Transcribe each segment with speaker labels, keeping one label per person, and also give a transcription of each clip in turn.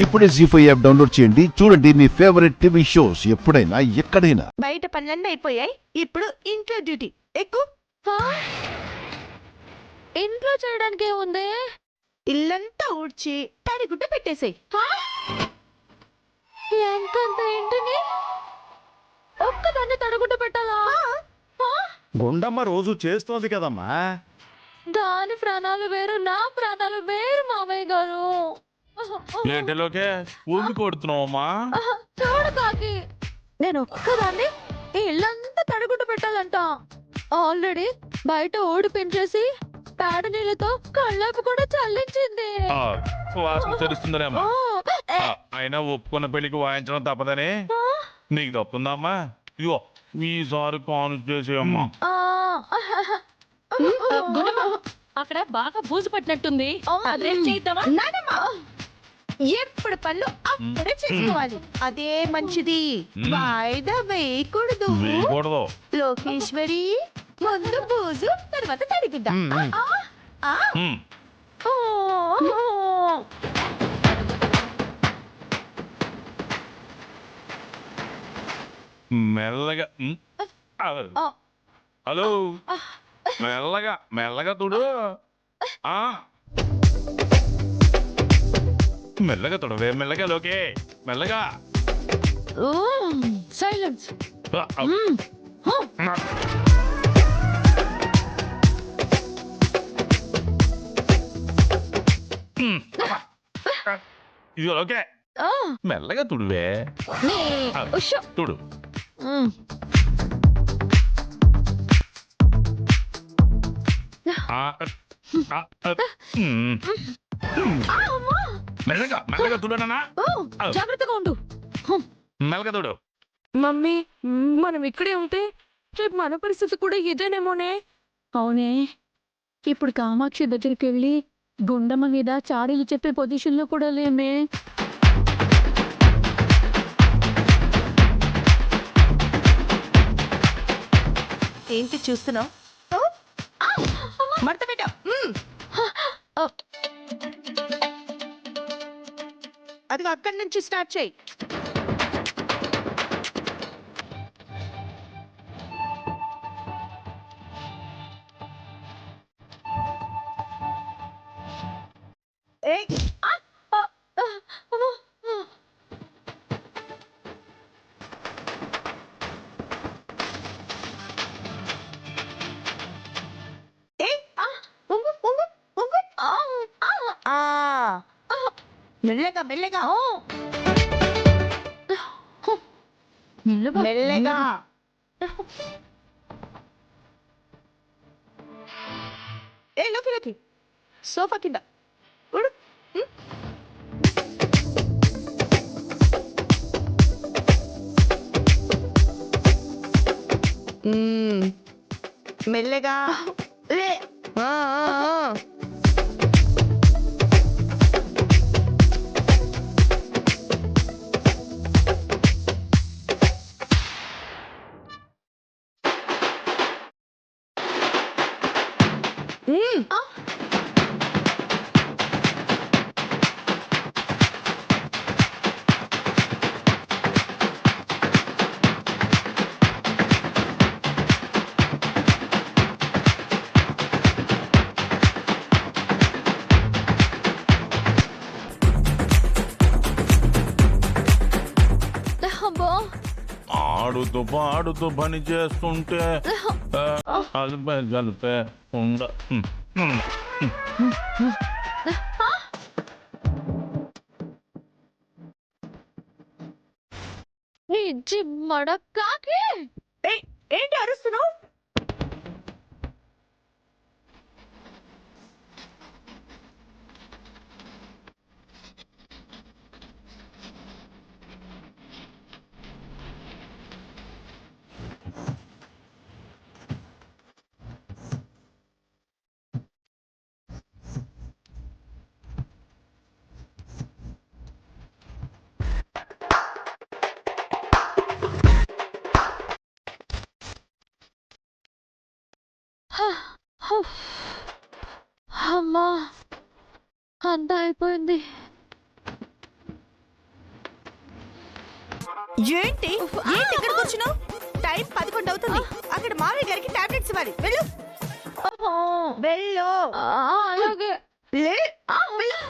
Speaker 1: ఇప్పుడే జీ5 app download చేయండి. చూడండి మీ ఫేవరెట్ టీవీ షోస్ ఎప్పుడైనా ఎక్కడైనా.
Speaker 2: బయట పనులన్నీ అయిపోయాయి, ఇప్పుడు ఇంట్లో డ్యూటీ ఎక్కువ.
Speaker 3: ఇంట్లో చేయడానికి ఏముంది?
Speaker 2: ఇల్లంతా ఊడ్చి తడిగుడ్డ పెట్టేసాయి.
Speaker 3: ఎంతంత ఇంటిని ఒక్కదాన్ని తడగుడ్డ పెట్టాలా?
Speaker 4: గుండమ్మ రోజు చేస్తోంది కదమ్మా.
Speaker 3: దాని ప్రాణాలు వేరు, నా ప్రాణాలు వేరు మామయ్య గారు.
Speaker 5: ఏంటిలోకే ఊపి కొడుతున్నావమ్మా?
Speaker 3: చూడు కాకి, నేను ఒక్కదాన్ని ఈ ఇల్లంతా తడగుడ్డ పెట్టాలంట. ఆల్రెడీ బయట ఓడి పెంచేసి పేడ నీళ్ళతో కళ్ళాపు కూడా చల్లించింది.
Speaker 5: వాసన తెలుస్తుందనేమ్మా. అయినా ఒప్పుకున్న పెళ్లికి వాయించడం తప్పదని నీకు తప్పుందమ్మా. ఇగో ఈసారి కాను చేసేయమ్మా.
Speaker 3: అక్కడ బాగా బూజు పట్టినట్టుంది. అదే చేద్దామా?
Speaker 2: ఎప్పుడు పనులు అప్పుడే చేసుకోవాలి, అదే మంచిది. వాయిదా వేయకూడదు.
Speaker 5: వేయకూడదు.
Speaker 2: లోకేశ్వరి, ముందు బూజు తర్వాత తడిగుడ్డ.
Speaker 5: మెల్లగా. హలో, మెల్లగా మెల్లగా తుడు. మెల్లగా తుడవే, మెల్లగా లోకే, మెల్లగా.
Speaker 3: సైలెన్స్.
Speaker 5: ఇది ఓకే, మెల్లగా తుడివే. తుడు. మెల్లగా మెల్లగా తుడనా.
Speaker 3: జాగ్రత్తగా ఉండు.
Speaker 5: మెల్లగా తుడు.
Speaker 3: మమ్మీ, మనం ఇక్కడే ఉంటే రేపు మన పరిస్థితి కూడా ఇదేనేమోనే. అవునే, ఇప్పుడు కామాక్షి దగ్గరికి వెళ్ళి గుండమ్మ మీద చాడీలు చెప్పే పొజిషన్లో కూడా లేమే.
Speaker 2: ఏంటి చూస్తున్నావు? మడత పెట్ట. అది అక్కడి నుంచి స్టార్ట్ చేయి. మెల్లగా మెల్లగా మెల్లగా. లోకి సోఫా కింద ఉడు. మెల్లగా.
Speaker 5: ఆడుతూ పాడుతూ పని చేస్తుంటే కలిపే కలిపే ఉండ.
Speaker 3: మడక్కాకి
Speaker 2: ఏంటి అరుస్తున్నావు?
Speaker 3: అమ్మా, అంతా అయిపోయింది.
Speaker 2: ఏంటి ఏంటి ఇక్కడ కూర్చున్నావు? టైం 11 అవుతుంది. అక్కడ మావయ్య గారికి టాబ్లెట్స్ ఇవ్వాలి. వెళ్ళు వెళ్ళు.
Speaker 3: అలాగే
Speaker 2: లే. వెళ్ళు.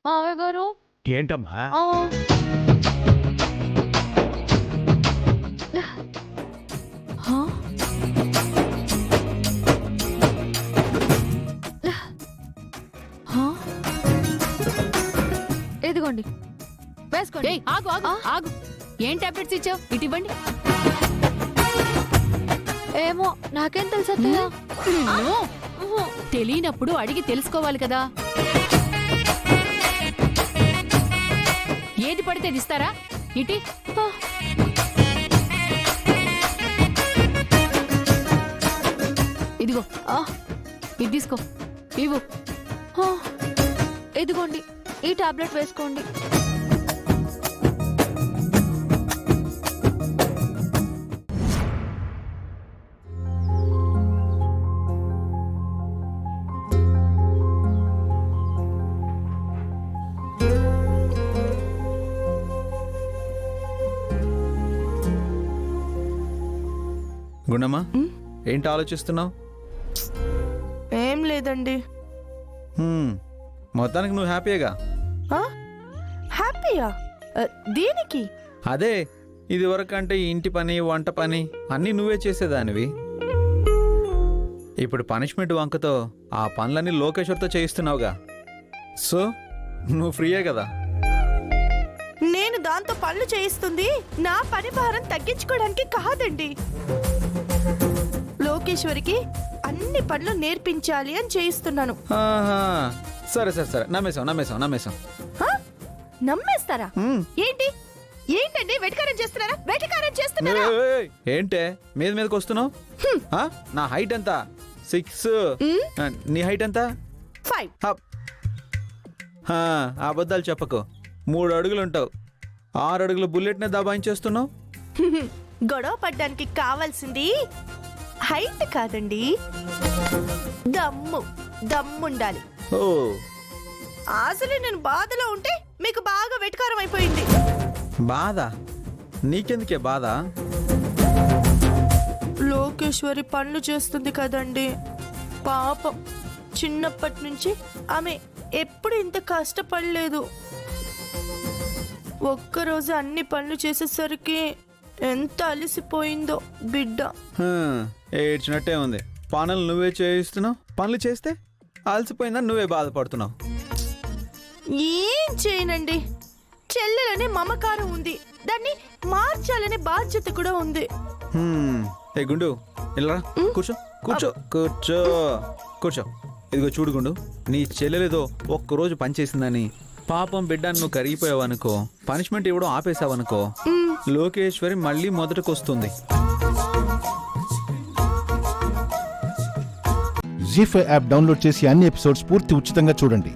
Speaker 3: మావయ్య గారు
Speaker 4: ఏంటమ్మా?
Speaker 3: ఇదిగోండి వేసుకోండి. ఆగు ఆగు ఆగు, ఏం టాబ్లెట్స్ ఇచ్చావు? ఇటు ఇవ్వండి. ఏమో నాకేం తెలుసా? తెలియనప్పుడు అడిగి తెలుసుకోవాలి కదా. ఏది పడితే అది ఇస్తారా? ఇటీ ఇదిగో ఇది తీసుకో. ఇవ్వు. ఇదిగోండి ఈ టాబ్లెట్ వేసుకోండి.
Speaker 6: గుండమ్మా, ఏంటి ఆలోచిస్తున్నావు?
Speaker 2: ఏం లేదండి.
Speaker 6: మొత్తానికి నువ్వు హ్యాపీగా?
Speaker 2: హ్యాపీయా? దేనికి?
Speaker 6: అదే ఇది వరకు అంటే ఇంటి పని వంట పని అన్నీ నువ్వే చేసేదానివి. ఇప్పుడు పనిష్మెంట్ వంకతో ఆ పనులన్నీ లోకేశ్వర్తో చేయిస్తున్నావుగా. సో నువ్వు ఫ్రీయే కదా.
Speaker 2: నేను దాంతో పనులు చేయిస్తుంది నా పని భారం తగ్గించుకోవడానికి కాదండి. లోకేశ్వరికి అన్ని పనులు నేర్పించాలి అని చేయిస్తున్నాను.
Speaker 6: ఆహా, సరే సరే సరే, నమ్మేశాం.
Speaker 2: నమ్మేస్తారా? ఏంటి ఏంటండి వెటకారం చేస్తున్నారా? వెటకారం చేస్తున్నారా?
Speaker 6: ఏంటే మీదకి వస్తున్నావు? నా హైట్ ఎంత? 6. నీ హైట్ ఎంత?
Speaker 2: 5.
Speaker 6: అబద్ధాలు చెప్పకు. 3 అడుగులు ఉంటావు. 6 అడుగుల బుల్లెట్నే దబాయించేస్తున్నావు.
Speaker 2: గొడవ పడ్డానికి కావాల్సింది హైట్ కాదండి, దమ్ముండాలి.
Speaker 6: ఓ,
Speaker 2: అసలు నేను బాధలో ఉంటే మీకు బాగా వెటకారం అయిపోయింది.
Speaker 6: బాధ? నీకెందుకే బాధ?
Speaker 2: లోకేశ్వరి పనులు చేస్తుంది కదండి, పాపం. చిన్నప్పటి నుంచి ఆమె ఎప్పుడు ఇంత కష్టపడలేదు. ఒక్కరోజు అన్ని పనులు చేసేసరికి ఎంత అలసిపోయిందో బిడ్డ.
Speaker 6: ఏడ్చినట్టే ఉంది. పనులు నువ్వే చేయిస్తున్నావు. పనులు చేస్తే అలసిపోయిందని నువ్వే బాధపడుతున్నావు.
Speaker 2: ఏం చేయనండి, చెల్లెలనే మమకారం ఉంది, దాన్ని మార్చాలనే బాధ్యత కూడా ఉంది.
Speaker 6: ఏ గుండు, ఇలా కూర్చో కూర్చో కూర్చో కూర్చో. ఇదిగో చూడు గుండు, నీ చెల్లెలేదో ఒక్కరోజు పనిచేసిందని పాపం బిడ్డను నువ్వు కరిగిపోయావనుకో, పనిష్మెంట్ ఇవ్వడం ఆపేశావనుకో, లోకేశ్వరి మళ్ళీ మొదటికొస్తుంది.
Speaker 1: జీ5 యాప్ డౌన్లోడ్ చేసి అన్ని ఎపిసోడ్స్ పూర్తి ఉచితంగా చూడండి.